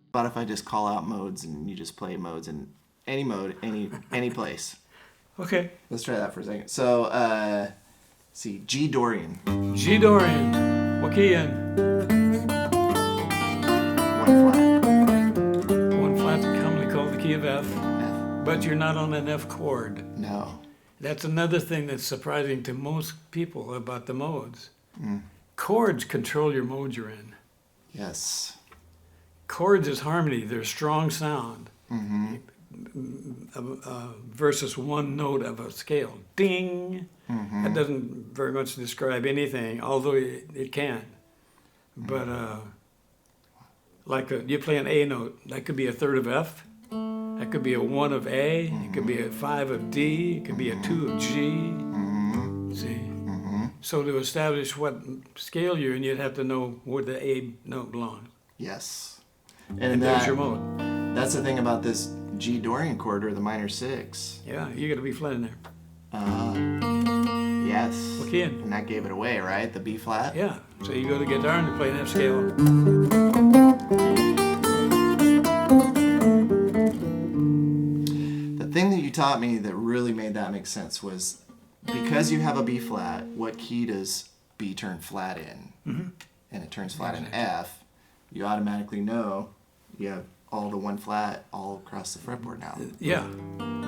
About if I just call out modes and you just play modes in any mode, any place. Okay. Let's try that for a second. So, see, G Dorian. G Dorian. What key in? One flat. One flat, commonly called the key of F. F. But you're not on an F chord. No. That's another thing that's surprising to most people about the modes. Chords control your mode you're in. Yes. Chords is harmony. They're strong sound. Versus one note of a scale. Ding! That doesn't very much describe anything, although it can. But you play an A note, that could be a third of F. That could be a 1 of A. It could be a 5 of D. It could be a 2 of G. See? So to establish what scale you're in, you'd have to know where the A note belongs. Yes. And there's your mode. That's the thing about this G Dorian chord, or the minor 6. Yeah, you got to be flat in there. Yes. What key in? And that gave it away, right? The B flat? Yeah. So you go to guitar and you play an F scale. The thing that you taught me that really made that make sense was, because you have a B flat, what key does B turn flat in? And it turns flat in F. You automatically know you have all the one flat all across the fretboard now. Yeah,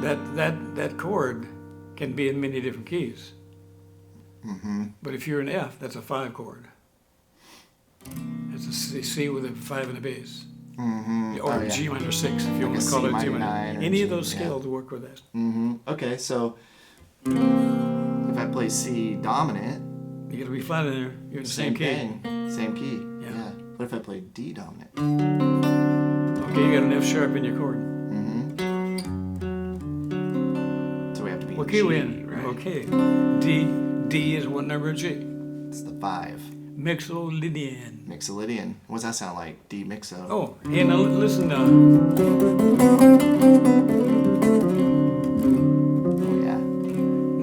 that chord can be in many different keys. But if you're in F, that's a 5 chord. It's a C with a 5 and a bass. Or G minor 6, if you want to call it G minor. Any of those scales work with that. Okay, so if I play C dominant, you got to be flat in there. You're in the same key. Same key. Yeah. What if I play D dominant? Okay, you got an F sharp in your chord. So we have to be What in key G, we in? right? Okay. D is what number of G? It's the 5. Mixolydian. Mixolydian. What does that sound like? D mixo. Oh, hey, now listen. Oh yeah.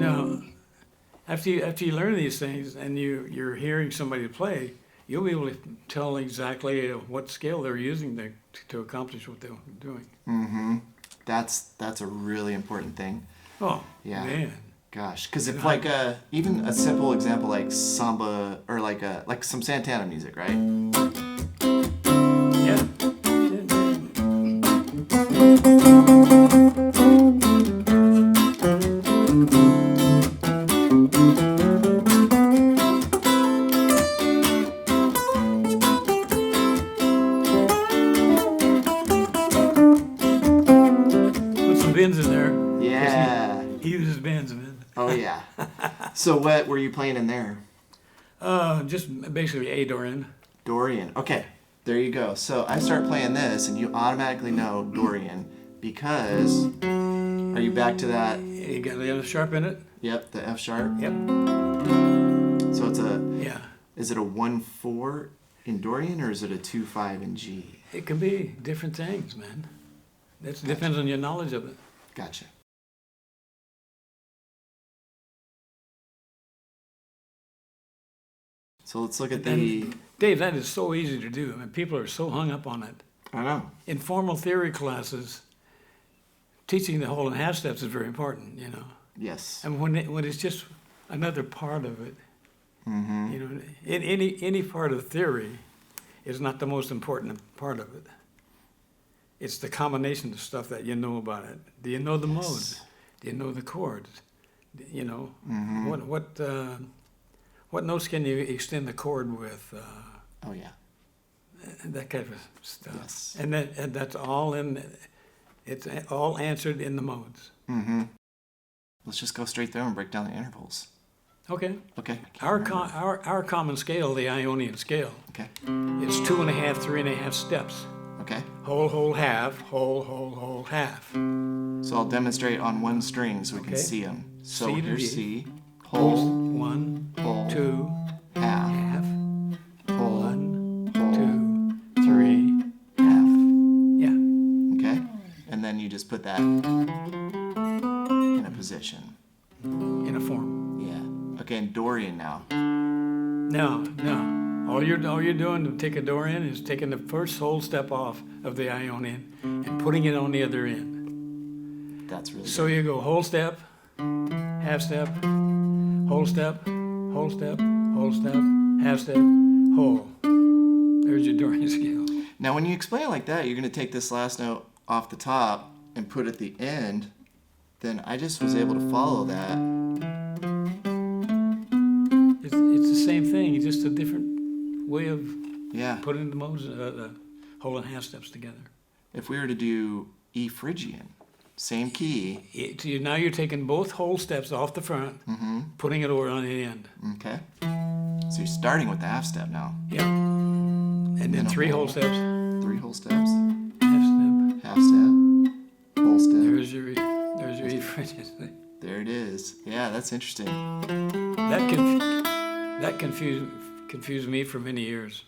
Now, after you learn these things and you're hearing somebody play, you'll be able to tell exactly what scale they're using to accomplish what they're doing. That's a really important thing. Oh, Yeah. man. Gosh, because if like even a simple example like samba or like some Santana music, right? Yeah. Put some bends in there. Yeah. He uses bends, man. Oh yeah. So what were you playing in there? Just basically A Dorian. Dorian. Okay, there you go. So I start playing this, and you automatically know Dorian because. Are you back to that? You got the F sharp in it. Yep, the F sharp. Yep. So it's a. Yeah. Is it a 1-4 in Dorian, or is it a 2-5 in G? It can be different things, man. It depends on your knowledge of it. Gotcha. So let's look at the. Dave, that is so easy to do. I mean, people are so hung up on it. I know. In formal theory classes, teaching the whole and half steps is very important, you know. Yes. And when it's just another part of it, you know, any part of theory is not the most important part of it. It's the combination of stuff that you know about it. Do you know the modes? Do you know the chords? You know, what notes can you extend the chord with? Oh yeah. That kind of stuff. Yes. And that's all in. It's all answered in the modes. Let's just go straight through and break down the intervals. Okay. Okay. Our common scale, the Ionian scale, Okay. is 2.5, 3.5 steps. Okay. Whole, whole, half, whole, whole, whole, half. So I'll demonstrate on one string so we can Okay. see them. So C to here's D. C, whole, 1, whole, 2, half, half, whole, 1, whole, 2, 3, half. yeah. Okay? And then you just put that in a position. In a form. Yeah. Okay, and Dorian now. No. All you're doing to take a Dorian is taking the first whole step off of the Ionian and putting it on the other end. That's really So good. you go whole step, half step, whole step, whole step, whole step, half step, whole. There's your Dorian scale. Now, when you explain it like that, you're going to take this last note off the top and put it at the end. Then I just was able to follow that. It's the same thing. It's just a different way of Yeah. putting the modes, the whole and half steps together. If we were to do E Phrygian, same key. Now you're taking both whole steps off the front, putting it over on the end. Okay. So you're starting with the half step now. Yeah. And then a 3 whole whole. steps, 3 whole steps, half step. half step, whole step. There's your E Phrygian. There it is. Yeah, that's interesting. That confused me for many years.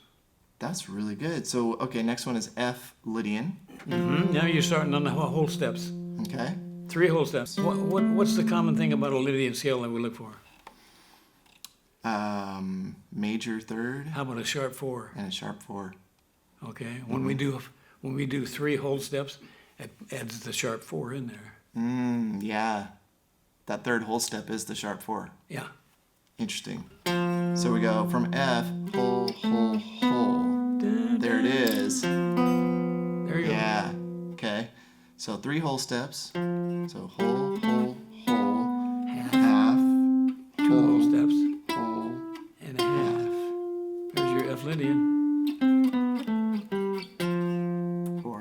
That's really good. So, okay, next one is F Lydian. Now you're starting on the whole steps. Okay. 3 whole steps. What's the common thing about a Lydian scale that we look for? Major third How about a sharp 4? and a sharp 4. Okay. When we do 3 whole steps, it adds the sharp 4 in there. Yeah. That third whole step is the sharp 4. Yeah. Interesting. So we go from F, whole, whole, whole. There it is. There you go. Yeah. Okay. So 3 whole steps. So whole, whole, whole, half, 2 whole steps whole, and a half. There's your F Lydian. 4.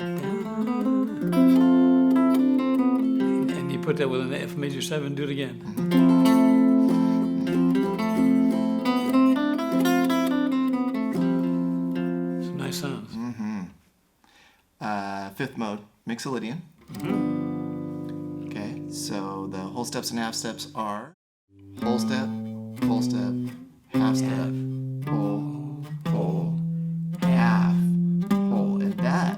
And you put that with an F major 7. Do it again. Some nice sounds. Fifth mode, Mixolydian. Okay, so the whole steps and half steps are whole step, half step, whole, half, whole. And that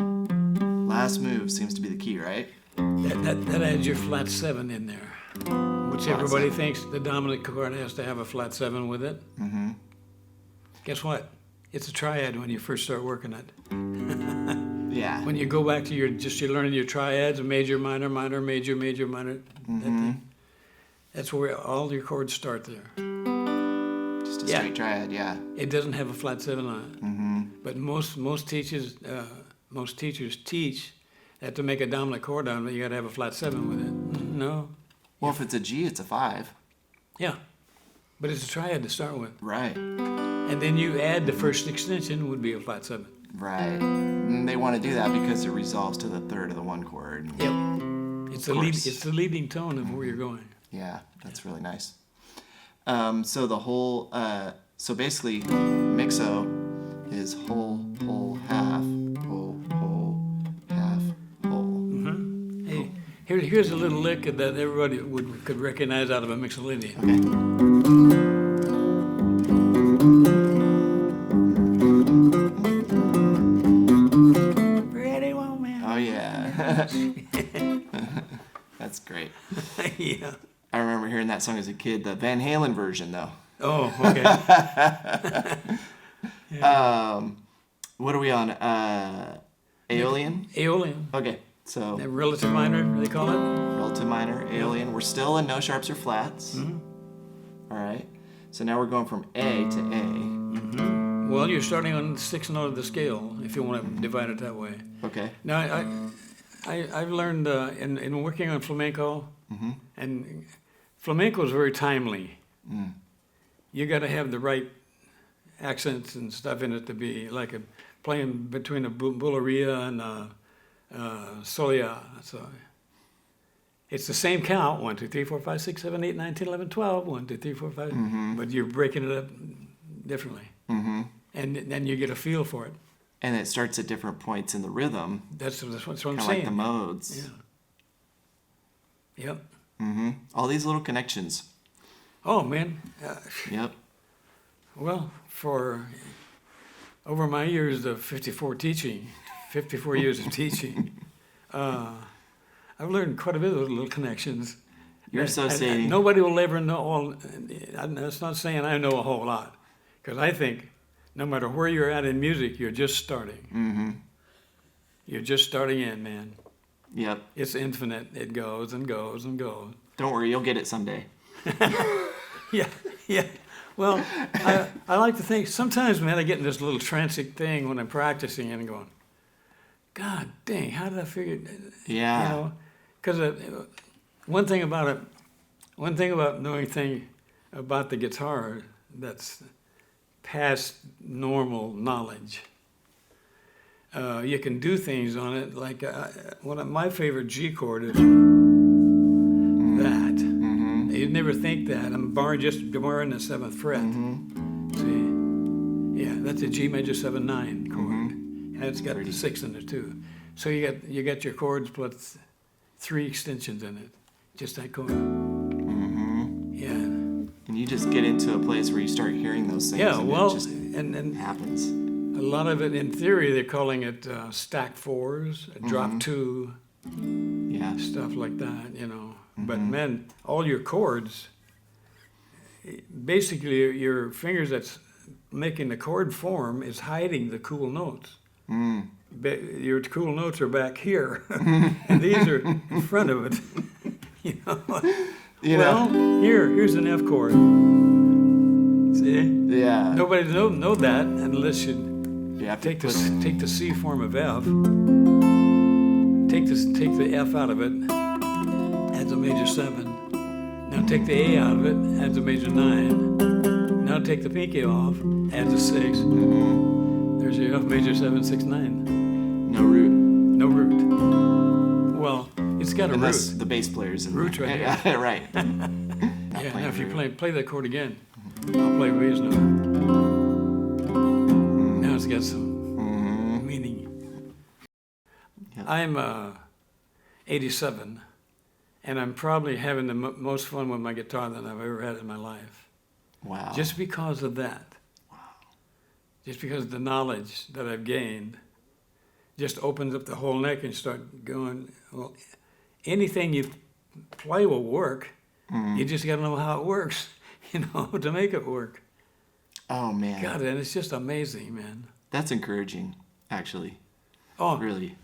last move seems to be the key, right? That adds your flat 7 in there, which Flat everybody 7. thinks the dominant chord has to have a flat 7 with it. Guess what? It's a triad when you first start working it. Yeah. When you go back to you're learning your triads, major, minor, minor, major, major, minor. That thing. That's where all your chords start there. Just a straight triad, yeah. It doesn't have a flat 7 on it. But most teachers teach that to make a dominant chord on it, you got to have a flat 7 with it. No. Well, if it's a G, it's a 5. Yeah. But it's a triad to start with. Right. And then you add the first extension would be a flat 7. Right. And they want to do that because it resolves to the third of the 1 chord. Yep. It's the leading tone of where you're going. Yeah, that's really nice. So the whole, so basically, mixo is whole, half, whole, half, whole. Hey, here's a little lick that everybody could recognize out of a Mixolydian. Okay. Ready, one man. Oh yeah. That's great. Yeah. I remember hearing that song as a kid, the Van Halen version though. Oh, okay. What are we on? Aeolian? Aeolian. Okay, so That relative minor, they call it. relative minor, Aeolian. We're still in no sharps or flats. All right. So now we're going from A to A. Well, you're starting on the 6th note of the scale, if you want to divide it that way. Okay. Now, I've learned in working on flamenco, and flamenco is very timely. You got to have the right accents and stuff in it to be like playing between a bulería and soleá. So it's the same count: 1, 2, 3, 4, 5, 6, 7, 8, 9, 10, 11, 12. 1, 2, 3, 4, 5. But you're breaking it up differently, and then you get a feel for it. And it starts at different points in the rhythm. That's what I'm Kind of saying. like the modes. Yeah. Yep. All these little connections. Oh, man. Yep. Well, for over my years of 54 years of teaching, I've learned quite a bit of those little connections. You're associating. And nobody will ever know all. That's not saying I know a whole lot, because I think no matter where you're at in music, you're just starting. You're just starting in, man. Yep. It's infinite. It goes and goes and goes. Don't worry, you'll get it someday. Yeah. Well, I like to think, sometimes, man, I get in this little transic thing when I'm practicing and going, God dang, how did I figure it? Yeah. You know, because one thing about knowing thing about the guitar that's past normal knowledge, you can do things on it. Like one of my favorite G chord is that. You'd never think that. I'm borrowing the 7th fret. See, yeah, that's a G major 7/9 chord, and it's got the 6 in it too. So you got your chords plus 3 extensions in it, just that chord. Yeah. And you just get into a place where you start hearing those things. Yeah, and well, it just and happens. a lot of it, in theory, they're calling it stack 4s, drop 2, stuff like that, you know. But man, all your chords, basically your fingers that's making the chord form is hiding the cool notes. Your cool notes are back here, and these are in front of it. You know. Here's an F chord. See? Yeah. Nobody know that unless you have take to the C form of F. Take the F out of it, adds a major 7. Now take the A out of it, adds a major 9. Now take the pinky off, adds a 6. There's your F major 7, 6, 9. No root. No root. Well, it's got a Unless root. the bass player's in Root's there. right here. Right. Yeah, now if you play that chord again, I'll play bass note. Now it's got some meaning. Yep. I'm 87, and I'm probably having the most fun with my guitar than I've ever had in my life. Wow. Just because of that. Wow. Just because of the knowledge that I've gained just opens up the whole neck and start going, well, anything you play will work. You just got to know how it works, you know, to make it work. Oh, man. God, and it's just amazing, man. That's encouraging, actually. Oh, Really.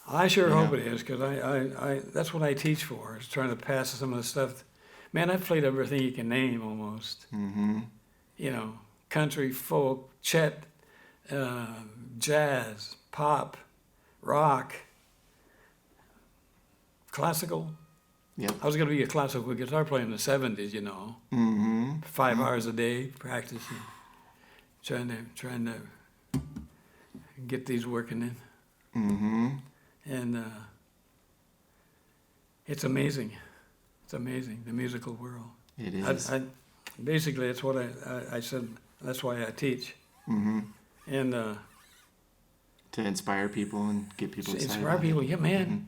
I sure hope it is, because I that's what I teach for, is trying to pass some of the stuff. Man, I've played everything you can name almost. You know, country, folk, Chet, jazz, pop, rock, classical. Yep. I was going to be a classical guitar player in the 70s, you know. 5 hours a day practicing, trying to get these working in. And it's amazing. It's amazing, the musical world. It is. Basically, that's what I said. That's why I teach. And to inspire people and get people excited. inspire people, yeah, man.